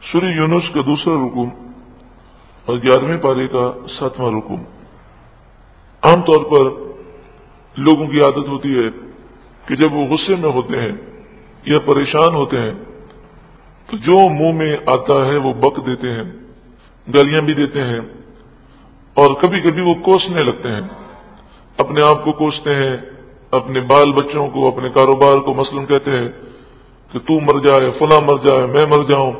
سورہ یونس کا دوسرا رکوع اور 11ویں پارے کا 7واں رکوع۔ عام طور پر لوگوں کی عادت ہوتی ہے کہ جب وہ غصے میں ہوتے ہیں یا پریشان ہوتے ہیں تو جو منہ میں آتا ہے وہ بک دیتے ہیں، گالیاں بھی دیتے ہیں، اور کبھی کبھی وہ کوسنے لگتے ہیں، اپنے آپ کو کوستے ہیں، اپنے بال بچوں کو، اپنے کاروبار کو، مثلا کہتے ہیں کہ تو مر جائے، فلاں مر جائے، میں مر جاؤں،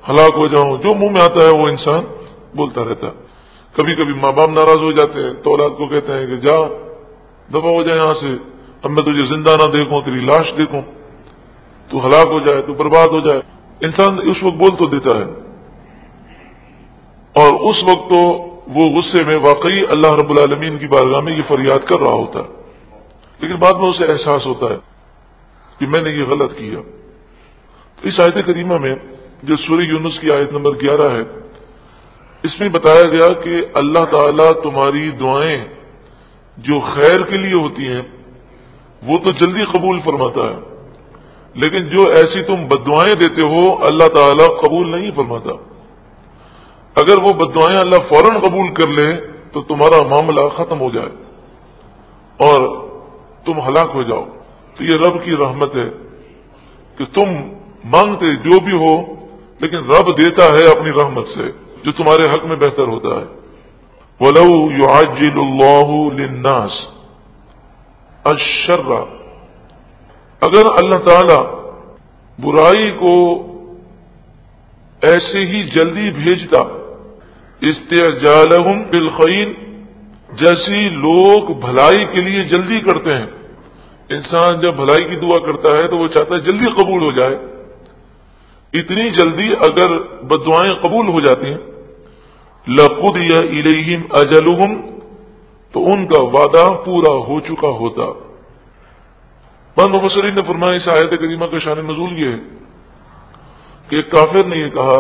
ہلاک ہو جاؤں۔ جو منہ میں آتا ہے وہ انسان بولتا رہتا ہے۔ کبھی کبھی ماں باپ ناراض ہو جاتے ہیں تو اولاد کو کہتے ہیں کہ جا دفع ہو جائے یہاں سے، اب میں تجھے زندہ نہ دیکھوں، تیری لاش دیکھوں، تو ہلاک ہو جائے، تو برباد ہو جائے۔ انسان اس وقت بول تو دیتا ہے، اور اس وقت تو وہ غصے میں واقعی اللہ رب العالمین کی بارگاہ میں یہ فریاد کر رہا ہوتا ہے، لیکن بعد میں اسے احساس ہوتا ہے کہ میں نے یہ غلط کیا۔ تو اس آیت کریمہ میں جو سورہ یونس کی آیت نمبر 11 ہے، اس میں بتایا گیا کہ اللہ تعالیٰ تمہاری دعائیں جو خیر کے لیے ہوتی ہیں وہ تو جلدی قبول فرماتا ہے، لیکن جو ایسی تم بددعائیں دیتے ہو اللہ تعالیٰ قبول نہیں فرماتا۔ اگر وہ بددعائیں اللہ فوراً قبول کر لے تو تمہارا معاملہ ختم ہو جائے اور تم ہلاک ہو جاؤ۔ تو یہ رب کی رحمت ہے کہ تم مانگتے جو بھی ہو، لیکن رب دیتا ہے اپنی رحمت سے جو تمہارے حق میں بہتر ہوتا ہے۔ وَلَوْ يُعَجِّلُ اللَّهُ لِلنَّاسِ الشَّرَّ، اگر اللہ تعالی برائی کو ایسے ہی جلدی بھیجتا، استعجالہم بالخیر، جیسی لوگ بھلائی کے لیے جلدی کرتے ہیں۔ انسان جب بھلائی کی دعا کرتا ہے تو وہ چاہتا ہے جلدی قبول ہو جائے، اتنی جلدی اگر بددعائیں قبول ہو جاتی ہیں، لَقُضِيَ إِلَيْهِمْ أَجَلُهُمْ، تو ان کا وعدہ پورا ہو چکا ہوتا۔ بعض مفسرین نے فرمایا اس آیت کریمہ کا شان نزول یہ ہے کہ ایک کافر نے یہ کہا،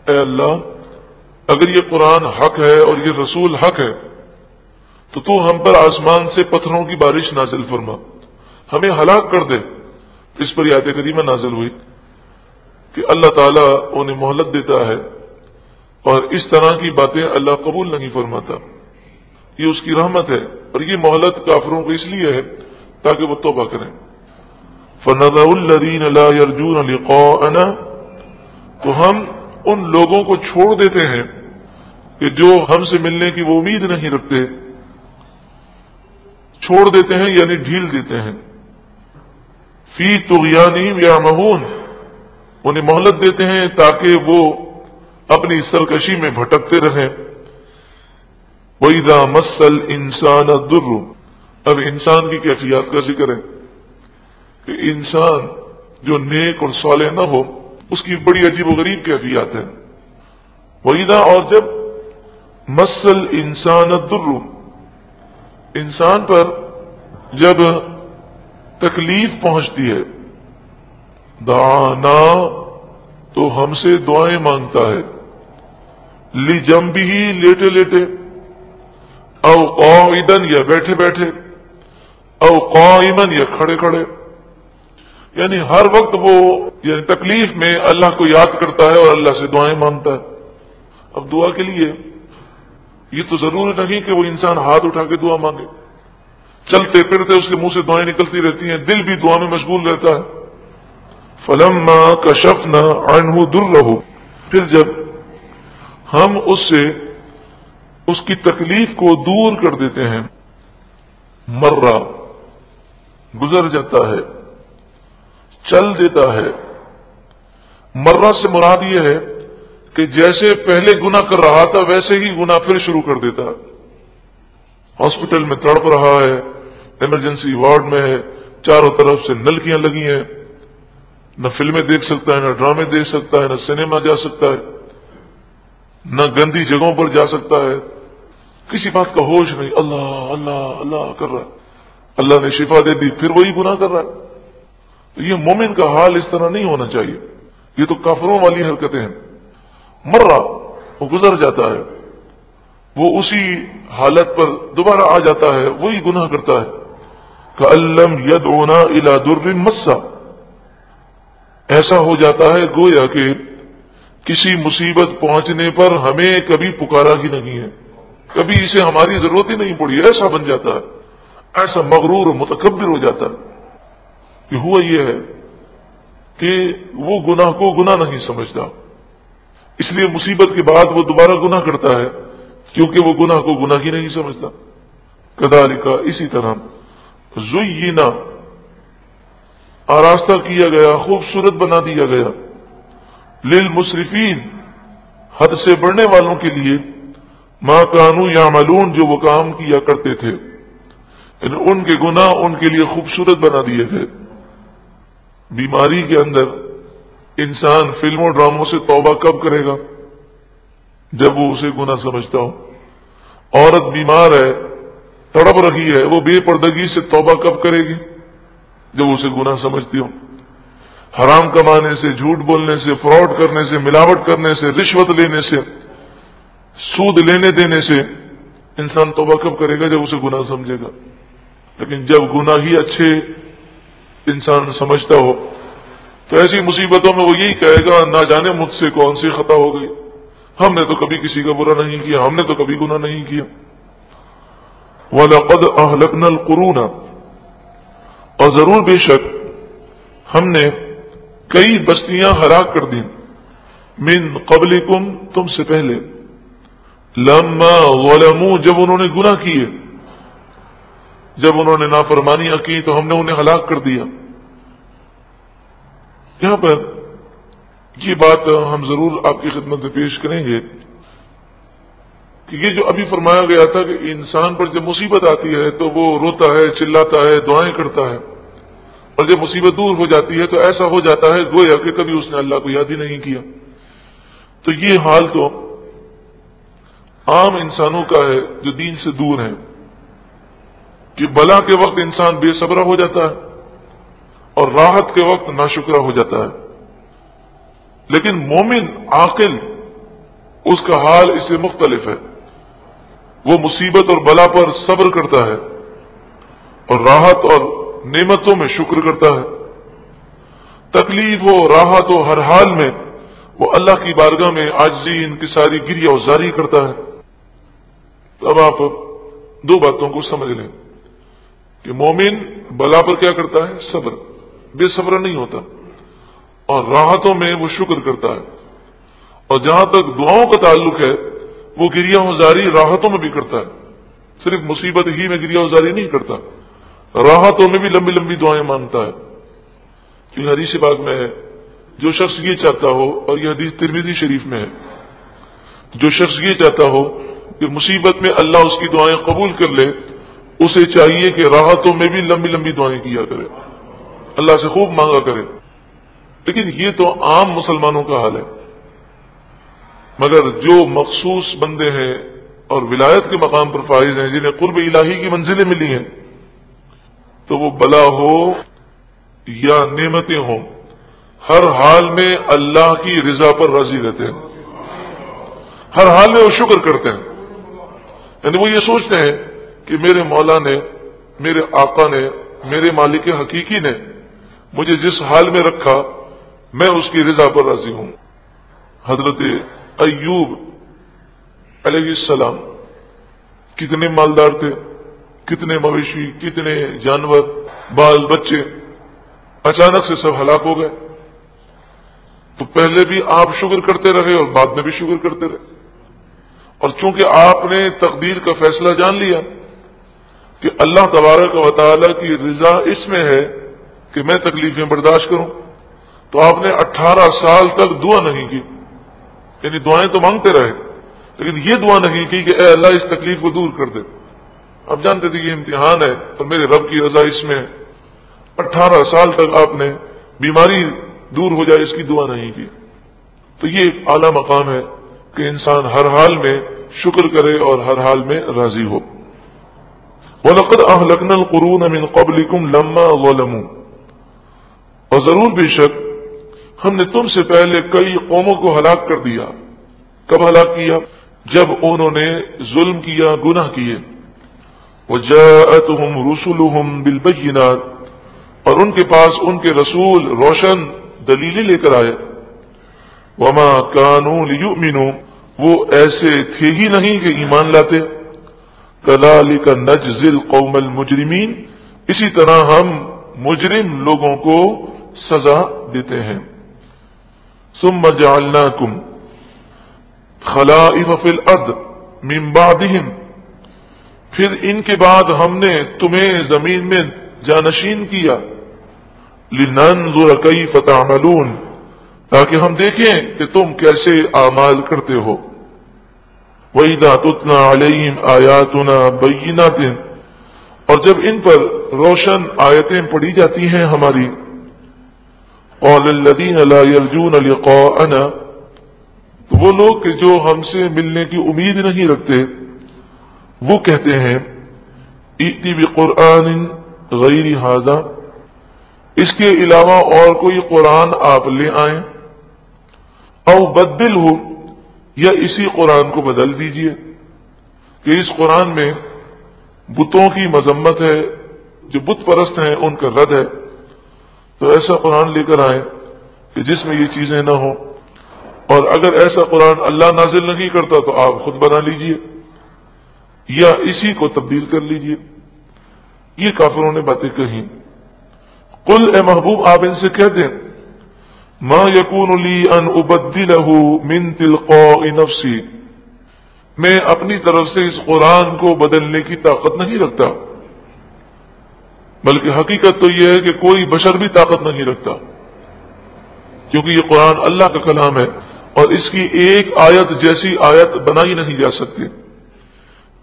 اے اللہ اگر یہ قرآن حق ہے اور یہ رسول حق ہے تو ہم پر آسمان سے پتھروں کی بارش نازل فرما، ہمیں ہلاک کر دے۔ اس پر یہ آیت کریمہ نازل ہوئی کہ اللہ تعالیٰ انہیں مہلت دیتا ہے اور اس طرح کی باتیں اللہ قبول نہیں فرماتا، یہ اس کی رحمت ہے، اور یہ مہلت کافروں کو اس لیے ہے تاکہ وہ توبہ کریں۔ فَنَذَرُ الَّذِينَ لَا يَرْجُونَ لِقَاءَنَا، تو ہم ان لوگوں کو چھوڑ دیتے ہیں کہ جو ہم سے ملنے کی وہ امید نہیں رکھتے، چھوڑ دیتے ہیں یعنی ڈھیل دیتے ہیں، فی طغیانہم یعمہون، انہیں مہلت دیتے ہیں تاکہ وہ اپنی سرکشی میں بھٹکتے رہیں۔ وَإِذَا مَسَّ الْإِنسَانَ الضُّرُّ، اب انسان کی کیفیات کا ذکر ہے کہ انسان جو نیک اور صالح نہ ہو اس کی بڑی عجیب و غریب کیفیات ہے۔ وَإِذَا، اور جب مَسَّ الْإِنسَانَ الضُّرُّ، انسان پر جب تکلیف پہنچتی ہے، دعانا، تو ہم سے دعائیں مانگتا ہے، لِجَنبِهِ، لیٹے لیٹے، او قاعدا، یا بیٹھے بیٹھے، او قائما، یا کھڑے کھڑے، یعنی ہر وقت وہ یعنی تکلیف میں اللہ کو یاد کرتا ہے اور اللہ سے دعائیں مانگتا ہے۔ اب دعا کے لیے یہ تو ضروری نہیں کہ وہ انسان ہاتھ اٹھا کے دعا مانگے، چلتے پھرتے اس کے منہ سے دعائیں نکلتی رہتی ہیں، دل بھی دعا میں مشغول رہتا ہے۔ فَلَمَّا كَشَفْنَا عَنْهُ ضُرَّهُ، پھر جب ہم اس سے اس کی تکلیف کو دور کر دیتے ہیں، مرہ، گزر جاتا ہے، چل دیتا ہے۔ مرہ سے مراد یہ ہے کہ جیسے پہلے گناہ کر رہا تھا ویسے ہی گناہ پھر شروع کر دیتا ہے۔ ہاسپٹل میں تڑپ رہا ہے، ایمرجنسی وارڈ میں ہے، چاروں طرف سے نلکیاں لگی ہیں، نہ فلمیں دیکھ سکتا ہے، نہ ڈرامے دیکھ سکتا ہے، نہ سنیما جا سکتا ہے، نہ گندی جگہوں پر جا سکتا ہے، کسی بات کا ہوش نہیں، اللہ اللہ اللہ کر رہا ہے، اللہ نے شفا دے دی پھر وہی گناہ کر رہا ہے۔ تو یہ مومن کا حال اس طرح نہیں ہونا چاہیے، یہ تو کافروں والی حرکتیں ہیں۔ مرہ، وہ گزر جاتا ہے، وہ اسی حالت پر دوبارہ آ جاتا ہے، وہی گناہ کرتا ہے۔ كَأَن لَّمْ يَدْعُنَا إِلَىٰ دُرٍّ مَسَّ، ایسا ہو جاتا ہے گویا کہ کسی مصیبت پہنچنے پر ہمیں کبھی پکارا ہی نہیں ہے، کبھی اسے ہماری ضرورت ہی نہیں پڑی، ایسا بن جاتا ہے، ایسا مغرور و متکبر ہو جاتا ہے کہ ہوا یہ ہے کہ وہ گناہ کو گناہ نہیں سمجھتا، اس لیے مصیبت کے بعد وہ دوبارہ گناہ کرتا ہے کیونکہ وہ گناہ کو گناہ ہی نہیں سمجھتا۔ کذالک، اسی طرح زینا، آراستہ کیا گیا، خوبصورت بنا دیا گیا، للمسرفین، حد سے بڑھنے والوں کے لیے، ما کانوا یعملون، جو وہ کام کیا کرتے تھے، یعنی ان کے گناہ ان کے لیے خوبصورت بنا دیے گئے۔ بیماری کے اندر انسان فلموں ڈراموں سے توبہ کب کرے گا؟ جب وہ اسے گناہ سمجھتا ہو۔ عورت بیمار ہے، تڑپ رہی ہے، وہ بے پردگی سے توبہ کب کرے گی؟ جب اسے گناہ سمجھتی ہو۔ حرام کمانے سے، جھوٹ بولنے سے، فراڈ کرنے سے، ملاوٹ کرنے سے، رشوت لینے سے، سود لینے دینے سے انسان توبہ کب کرے گا؟ جب اسے گناہ سمجھے گا۔ لیکن جب گناہ ہی اچھے انسان سمجھتا ہو تو ایسی مصیبتوں میں وہ یہی کہے گا، نہ جانے مجھ سے کون سی خطا ہو گئی، ہم نے تو کبھی کسی کا برا نہیں کیا، ہم نے تو کبھی گناہ نہیں کیا۔ وَلَقَدْ أَهْلَكْنَا الْقُرُونَ، اور ضرور بے شک ہم نے کئی بستیاں ہلاک کر دیں، من قبلکم، تم سے پہلے، لما ظلموا، جب انہوں نے گناہ کیے، جب انہوں نے نافرمانیاں کی تو ہم نے انہیں ہلاک کر دیا۔ یہاں پر یہ بات ہم ضرور آپ کی خدمت میں پیش کریں گے کہ یہ جو ابھی فرمایا گیا تھا کہ انسان پر جب مصیبت آتی ہے تو وہ روتا ہے، چلاتا ہے، دعائیں کرتا ہے، اور جب مصیبت دور ہو جاتی ہے تو ایسا ہو جاتا ہے گویا کہ کبھی اس نے اللہ کو یاد ہی نہیں کیا۔ تو یہ حال تو عام انسانوں کا ہے جو دین سے دور ہیں، کہ بلا کے وقت انسان بے صبرہ ہو جاتا ہے اور راحت کے وقت ناشکرہ ہو جاتا ہے۔ لیکن مومن عاقل، اس کا حال اس سے مختلف ہے، وہ مصیبت اور بلا پر صبر کرتا ہے اور راحت اور نعمتوں میں شکر کرتا ہے۔ تکلیف ہو، راحت ہو، ہر حال میں وہ اللہ کی بارگاہ میں عاجزی، انکساری، گریہ و زاری کرتا ہے۔ اب آپ دو باتوں کو سمجھ لیں کہ مومن بلا پر کیا کرتا ہے؟ صبر، بے صبر نہیں ہوتا، اور راحتوں میں وہ شکر کرتا ہے، اور جہاں تک دعاؤں کا تعلق ہے وہ گریہ و زاری راحتوں میں بھی کرتا ہے، صرف مصیبت ہی میں گریہ و زاری نہیں کرتا، راحتوں میں بھی لمبی لمبی دعائیں مانگتا ہے۔ کیونکہ حدیث پاک میں ہے، جو شخص یہ چاہتا ہو، اور یہ حدیث ترمذی شریف میں ہے، جو شخص یہ چاہتا ہو کہ مصیبت میں اللہ اس کی دعائیں قبول کر لے، اسے چاہیے کہ راحتوں میں بھی لمبی لمبی دعائیں کیا کرے، اللہ سے خوب مانگا کرے۔ لیکن یہ تو عام مسلمانوں کا حال ہے، مگر جو مخصوص بندے ہیں اور ولایت کے مقام پر فائز ہیں، جنہیں قرب الہی کی منزلیں ملی ہیں، تو وہ بلا ہو یا نعمتیں ہوں، ہر حال میں اللہ کی رضا پر راضی رہتے ہیں، ہر حال میں وہ شکر کرتے ہیں۔ یعنی وہ یہ سوچتے ہیں کہ میرے مولا نے، میرے آقا نے، میرے مالک حقیقی نے مجھے جس حال میں رکھا، میں اس کی رضا پر راضی ہوں۔ حضرت ایوب علیہ السلام کتنے مالدار تھے، کتنے مویشی، کتنے جانور، بال بچے، اچانک سے سب ہلاک ہو گئے۔ تو پہلے بھی آپ شکر کرتے رہے اور بعد میں بھی شکر کرتے رہے، اور چونکہ آپ نے تقدیر کا فیصلہ جان لیا کہ اللہ تبارک و تعالی کی رضا اس میں ہے کہ میں تکلیفیں برداشت کروں، تو آپ نے 18 سال تک دعا نہیں کی، یعنی دعائیں تو مانگتے رہے لیکن یہ دعا نہیں کی کہ اے اللہ اس تکلیف کو دور کر دے۔ آپ جانتے تھے کہ یہ امتحان ہے اور میرے رب کی رضا اس میں ہے۔ 18 سال تک آپ نے بیماری دور ہو جائے اس کی دعا نہیں کی۔ تو یہ ایک اعلیٰ مقام ہے کہ انسان ہر حال میں شکر کرے اور ہر حال میں راضی ہو۔ وَلَقَدْ أَهْلَكْنَا الْقُرُونَ مِنْ قَبْلِكُمْ لَمَّا ظَلَمُوا، اور ضرور بے شک ہم نے تم سے پہلے کئی قوموں کو ہلاک کر دیا۔ کب ہلاک کیا؟ جب انہوں نے ظلم کیا، گناہ کیے۔ وَجَاءَتْهُمْ رُسُلُهُمْ بِالْبَيِّنَاتِ، اور ان کے پاس ان کے رسول روشن دلیلیں لے کر آئے۔ وما كانوا ليؤمنوا، وہ ایسے تھے ہی نہیں کہ ایمان لاتے. كذلك نجزي القوم المجرمين، اسی طرح ہم مجرم لوگوں کو سزا دیتے ہیں. ثم جعلناكم خلائف في الارض من بعدهم، پھر ان کے بعد ہم نے تمہیں زمین میں جانشین کیا. لننظر كيف تعملون، تاکہ ہم دیکھیں کہ تم کیسے اعمال کرتے ہو. وَإِذَا تُتْلَى عَلَيْهِمْ آيَاتُنَا بَيِّنَاتٍ، اور جب ان پر روشن آیتیں پڑھی جاتی ہیں ہماری. قَالَ الَّذِينَ لَا يَرْجُونَ لِقَاءَنَا، تو وہ لوگ کہ جو ہم سے ملنے کی امید نہیں رکھتے، وہ کہتے ہیں ائْتِ بِقُرْآنٍ غَيْرِ هَذَا، اس کے علاوہ اور کوئی قرآن آپ لے آئیں. او بدلہ، یا اسی قرآن کو بدل دیجئے کہ اس قرآن میں بتوں کی مذمت ہے، جو بت پرست ہیں ان کا رد ہے. تو ایسا قرآن لے کر آئیں کہ جس میں یہ چیزیں نہ ہوں. اور اگر ایسا قرآن اللہ نازل نہیں کرتا تو آپ خود بنا لیجئے یا اسی کو تبدیل کر لیجئے. یہ کافروں نے باتیں کہیں. قل، اے محبوب آپ ان سے کہہ دیں ما یکون لی ان ابدلہ من تلقاء نفسی، میں اپنی طرف سے اس قرآن کو بدلنے کی طاقت نہیں رکھتا، بلکہ حقیقت تو یہ ہے کہ کوئی بشر بھی طاقت نہیں رکھتا، کیونکہ یہ قرآن اللہ کا کلام ہے اور اس کی ایک آیت جیسی آیت بنائی نہیں جا سکتی.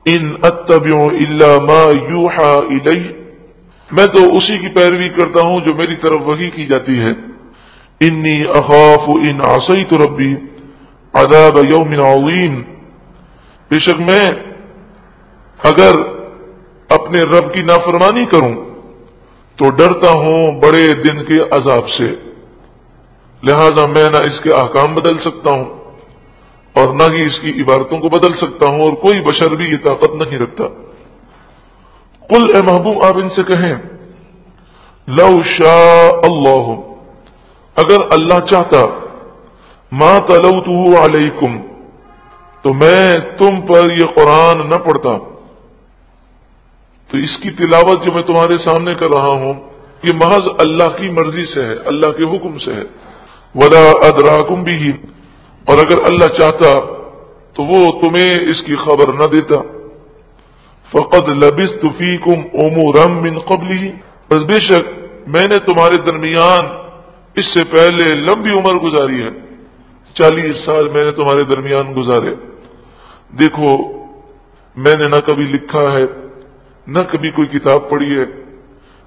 ان اتبع الا ما یوحى الی، میں تو اسی کی پیروی کرتا ہوں جو میری طرف وحی کی جاتی ہے. انی اخاف ان عصیت ربی عذاب یوم عظیم، بے شک میں اگر اپنے رب کی نافرمانی کروں تو ڈرتا ہوں بڑے دن کے عذاب سے، لہذا میں نہ اس کے احکام بدل سکتا ہوں اور نہ ہی اس کی عبارتوں کو بدل سکتا ہوں، اور کوئی بشر بھی یہ طاقت نہیں رکھتا. قل، اے محبوب آپ ان سے کہیں لو شاء اللہ، اگر اللہ چاہتا، ما تلوتہ علیکم، تو میں تم پر یہ قرآن نہ پڑھتا. تو اس کی تلاوت جو میں تمہارے سامنے کر رہا ہوں یہ محض اللہ کی مرضی سے ہے، اللہ کے حکم سے ہے. ولا ادراکم بہ، اور اگر اللہ چاہتا تو وہ تمہیں اس کی خبر نہ دیتا. فقد لبثت فیکم امورا من قبلہ، بس بے شک میں نے تمہارے درمیان اس سے پہلے لمبی عمر گزاری ہے، 40 سال میں نے تمہارے درمیان گزارے. دیکھو میں نے نہ کبھی لکھا ہے، نہ کبھی کوئی کتاب پڑھی ہے،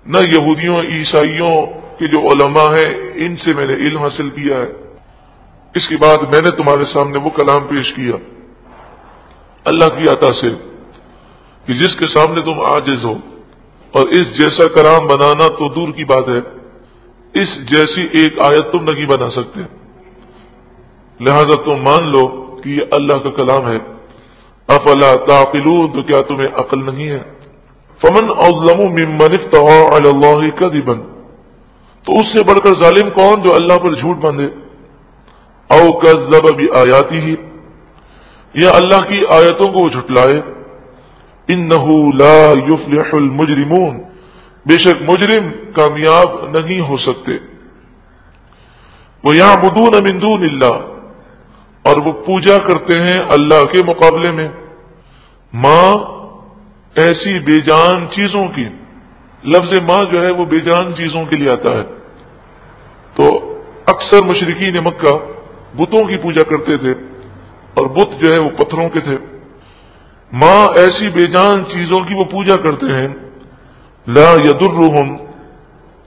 نہ یہودیوں عیسائیوں کے جو علماء ہیں ان سے میں نے علم حاصل کیا ہے. اس کے بعد میں نے تمہارے سامنے وہ کلام پیش کیا اللہ کی عطا سے کہ جس کے سامنے تم عاجز ہو، اور اس جیسا کلام بنانا تو دور کی بات ہے، اس جیسی ایک آیت تم نہیں بنا سکتے. لہذا تم مان لو کہ یہ اللہ کا کلام ہے. افلا تعقلون، تو کیا تمہیں عقل نہیں ہے؟ فمن اظلم ممن افترى على الله كذبا، تو اس سے بڑھ کر ظالم کون جو اللہ پر جھوٹ باندھے. او کذب بآیاتہ، یا اللہ کی آیتوں کو جھٹلائے. انہ لا یفلح المجرمون، بے شک مجرم کامیاب نہیں ہو سکتے. وَيَعْبُدُونَ مِن دُونِ اللَّهِ، اور وہ پوجا کرتے ہیں اللہ کے مقابلے میں. ماں، ایسی بے جان چیزوں کی، لفظ ماں جو ہے وہ بے جان چیزوں کے لیے آتا ہے. تو اکثر مشرکین مکہ بتوں کی پوجا کرتے تھے، اور بت جو ہے وہ پتھروں کے تھے. ماں، ایسی بے جان چیزوں کی وہ پوجا کرتے ہیں. لا یضرہم،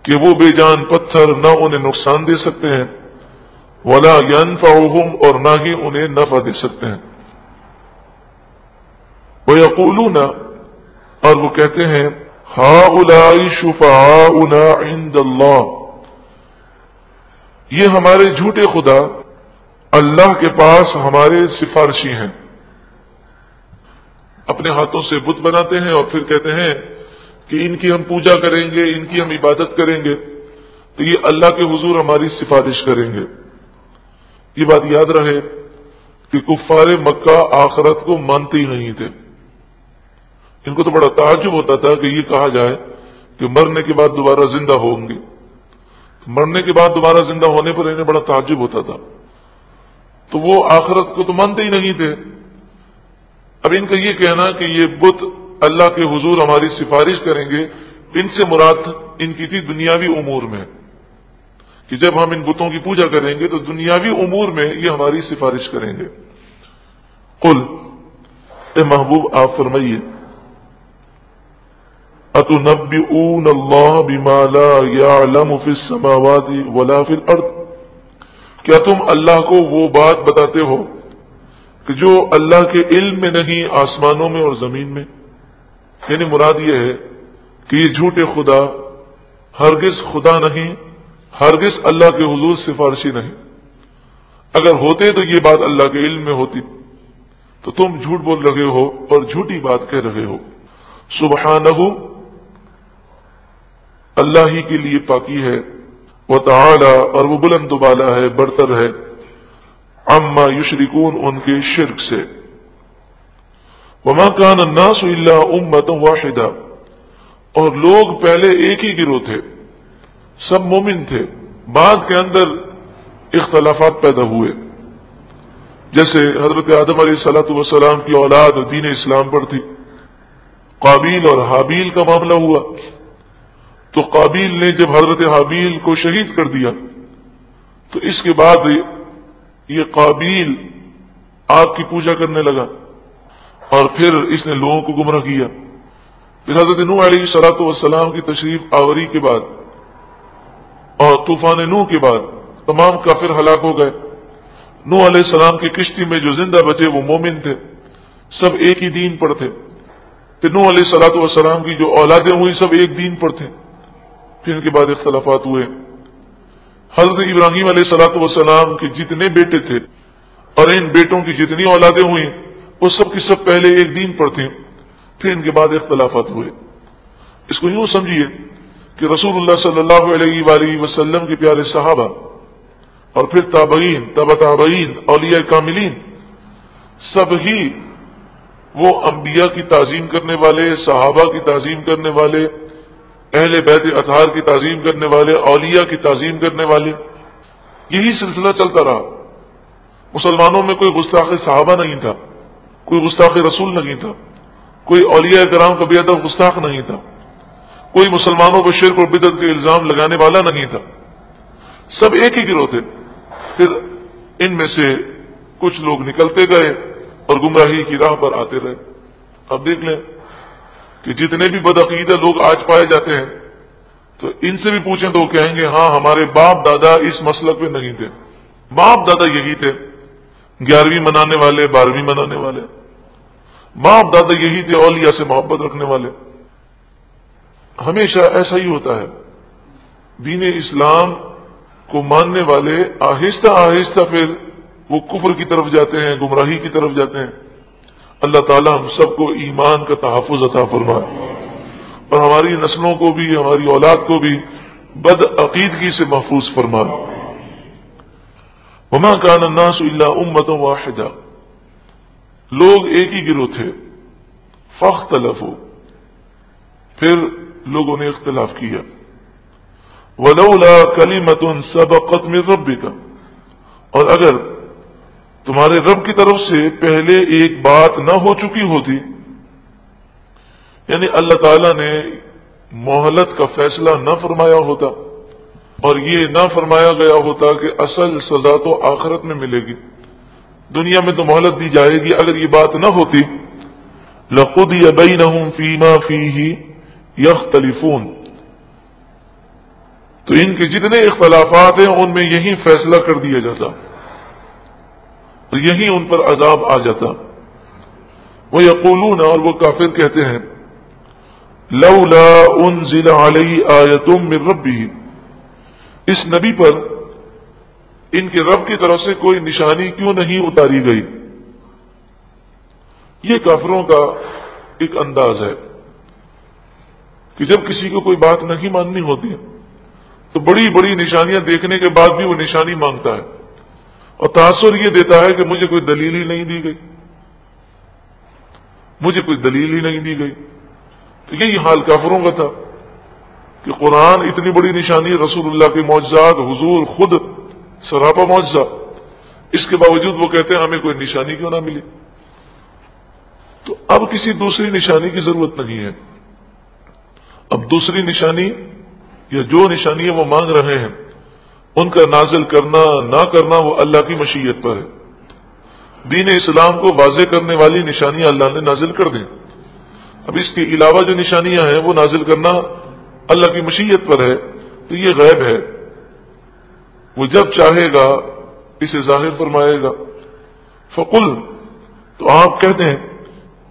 کہ وہ بے جان پتھر نہ انہیں نقصان دے سکتے ہیں. ولا ینفعہم، اور نہ ہی انہیں نفع دے سکتے ہیں. ویقولون، اور وہ کہتے ہیں ہؤلاء شفعاؤنا عند اللہ، یہ ہمارے جھوٹے خدا اللہ کے پاس ہمارے سفارشی ہیں. اپنے ہاتھوں سے بت بناتے ہیں اور پھر کہتے ہیں کہ ان کی ہم پوجا کریں گے، ان کی ہم عبادت کریں گے، تو یہ اللہ کے حضور ہماری سفارش کریں گے. یہ بات یاد رہے کہ کفار مکہ آخرت کو مانتے ہی نہیں تھے. ان کو تو بڑا تعجب ہوتا تھا کہ یہ کہا جائے کہ مرنے کے بعد دوبارہ زندہ ہوں گے. مرنے کے بعد دوبارہ زندہ ہونے پر انہیں بڑا تعجب ہوتا تھا. تو وہ آخرت کو تو مانتے ہی نہیں تھے. اب ان کا یہ کہنا کہ یہ بت اللہ کے حضور ہماری سفارش کریں گے، ان سے مراد ان کی تھی دنیاوی امور میں، کہ جب ہم ان بتوں کی پوجا کریں گے تو دنیاوی امور میں یہ ہماری سفارش کریں گے. قل، اے محبوب آپ فرمائیے، اتنبئون اللہ بما لا یعلم فی السماوات ولا فی الارض، کیا تم اللہ کو وہ بات بتاتے ہو کہ جو اللہ کے علم میں نہیں آسمانوں میں اور زمین میں؟ یعنی مراد یہ ہے کہ یہ جھوٹے خدا ہرگز خدا نہیں، ہرگز اللہ کے حضور سفارشی نہیں. اگر ہوتے تو یہ بات اللہ کے علم میں ہوتی، تو تم جھوٹ بول رہے ہو اور جھوٹی بات کہہ رہے ہو. سبحانہ، اللہ ہی کے لیے پاکی ہے، وتعالی، اور وہ بلند و بالا ہے، برتر ہے، عما یشرکون، ان کے شرک سے. وما کان الناس الا امۃ واحدہ، اور لوگ پہلے ایک ہی گروہ تھے، سب مومن تھے، بعد کے اندر اختلافات پیدا ہوئے. جیسے حضرت آدم علیہ الصلوۃ والسلام کی اولاد دین اسلام پر تھی، قابیل اور حابیل کا معاملہ ہوا، تو قابیل نے جب حضرت حابیل کو شہید کر دیا تو اس کے بعد یہ قابیل آگ کی پوجا کرنے لگا اور پھر اس نے لوگوں کو گمراہ کیا. پھر حضرت نوح علیہ الصلوۃ والسلام کی تشریف آوری کے بعد اور طوفان نوح کے بعد تمام کافر ہلاک ہو گئے. نوح علیہ السلام کی کشتی میں جو زندہ بچے وہ مومن تھے، سب ایک ہی دین پر تھے. پھر نوح علیہ الصلوۃ والسلام کی جو اولادیں ہوئی سب ایک دین پر تھے. پھر ان کے بعد اختلافات ہوئے. حضرت ابراہیم علیہ الصلوۃ والسلام کے جتنے بیٹے تھے اور ان بیٹوں کی جتنی اولادیں ہوئیں وہ سب کی سب پہلے ایک دین پر تھے. پھر ان کے بعد اختلافات ہوئے. اس کو یوں سمجھیے کہ رسول اللہ صلی اللہ علیہ وآلہ وسلم کے پیارے صحابہ اور پھر تابعین، تبع تابعین، اولیاء کاملین، سب ہی وہ انبیاء کی تعظیم کرنے والے، صحابہ کی تعظیم کرنے والے، اہل بیت اطہار کی تعظیم کرنے والے، اولیاء کی تعظیم کرنے والے. یہی سلسلہ چلتا رہا. مسلمانوں میں کوئی گستاخ صحابہ نہیں تھا، کوئی گستاخ رسول نہیں تھا، کوئی اولیاء کرام کا بے ادب گستاخ نہیں تھا، کوئی مسلمانوں پر شرک اور بدعت کے الزام لگانے والا نہیں تھا. سب ایک ہی گروہ تھے. پھر ان میں سے کچھ لوگ نکلتے گئے اور گمراہی کی راہ پر آتے رہے. اب دیکھ لیں کہ جتنے بھی بدعقیدہ لوگ آج پائے جاتے ہیں تو ان سے بھی پوچھیں تو وہ کہیں گے ہاں ہمارے باپ دادا اس مسلک پہ نہیں تھے. باپ دادا یہی تھے، 11ویں منانے والے، 12ویں منانے والے. باپ دادا یہی تھے، اولیاء سے محبت رکھنے والے. ہمیشہ ایسا ہی ہوتا ہے. دین اسلام کو ماننے والے آہستہ آہستہ پھر وہ کفر کی طرف جاتے ہیں، گمراہی کی طرف جاتے ہیں. اللہ تعالی ہم سب کو ایمان کا تحفظ عطا فرمائے اور ہماری نسلوں کو بھی، ہماری اولاد کو بھی بد عقیدگی سے محفوظ فرمائے. وما کان الناس الا امۃ واحدہ، لوگ ایک ہی گروہ تھے. فاختلفوا، پھر لوگوں نے اختلاف کیا. ولولا کلمۃ سبقت من ربک، اور اگر تمہارے رب کی طرف سے پہلے ایک بات نہ ہو چکی ہوتی، یعنی اللہ تعالیٰ نے مہلت کا فیصلہ نہ فرمایا ہوتا اور یہ نہ فرمایا گیا ہوتا کہ اصل سزا تو آخرت میں ملے گی، دنیا میں تو مہلت دی جائے گی. اگر یہ بات نہ ہوتی لقضی بینہم فیما فیہ یختلفون، تو ان کے جتنے اختلافات ہیں ان میں یہی فیصلہ کر دیا جاتا اور یہی ان پر عذاب آ جاتا. وہ یقولون، اور وہ کافر کہتے ہیں، لولا انزل علی آیۃ من ربہ، اس نبی پر ان کے رب کی طرف سے کوئی نشانی کیوں نہیں اتاری گئی. یہ کافروں کا ایک انداز ہے کہ جب کسی کو کوئی بات نہیں ماننی ہوتی تو بڑی بڑی نشانیاں دیکھنے کے بعد بھی وہ نشانی مانگتا ہے اور تاثر یہ دیتا ہے کہ مجھے کوئی دلیل ہی نہیں دی گئی، مجھے کوئی دلیل ہی نہیں دی گئی۔ تو یہی حال کافروں کا تھا کہ قرآن اتنی بڑی نشانی، رسول اللہ کے معجزات، حضور خود سراپا معجزہ، اس کے باوجود وہ کہتے ہیں ہمیں کوئی نشانی کیوں نہ ملی۔ تو اب کسی دوسری نشانی کی ضرورت نہیں ہے، اب دوسری نشانی یا جو نشانی وہ مانگ رہے ہیں ان کا نازل کرنا نہ کرنا وہ اللہ کی مشیت پر ہے۔ دین اسلام کو واضح کرنے والی نشانیاں اللہ نے نازل کر دیں، اب اس کے علاوہ جو نشانیاں ہیں وہ نازل کرنا اللہ کی مشیت پر ہے، تو یہ غیب ہے، وہ جب چاہے گا اسے ظاہر فرمائے گا۔ فقل، تو آپ کہتے ہیں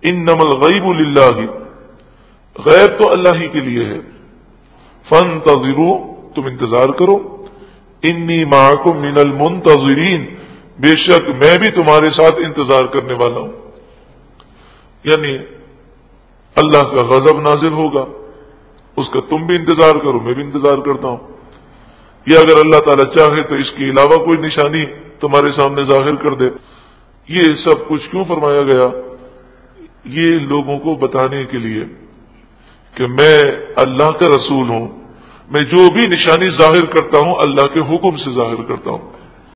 انما الغیب للہ، غیب تو اللہ ہی کے لیے ہے، فانتظروا، تم انتظار کرو، انی معکم من المنتظرین، بے شک میں بھی تمہارے ساتھ انتظار کرنے والا ہوں۔ یعنی اللہ کا غضب نازل ہوگا، اس کا تم بھی انتظار کرو، میں بھی انتظار کرتا ہوں، یا اگر اللہ تعالیٰ چاہے تو اس کے علاوہ کوئی نشانی تمہارے سامنے ظاہر کر دے۔ یہ سب کچھ کیوں فرمایا گیا؟ یہ لوگوں کو بتانے کے لیے کہ میں اللہ کا رسول ہوں، میں جو بھی نشانی ظاہر کرتا ہوں اللہ کے حکم سے ظاہر کرتا ہوں۔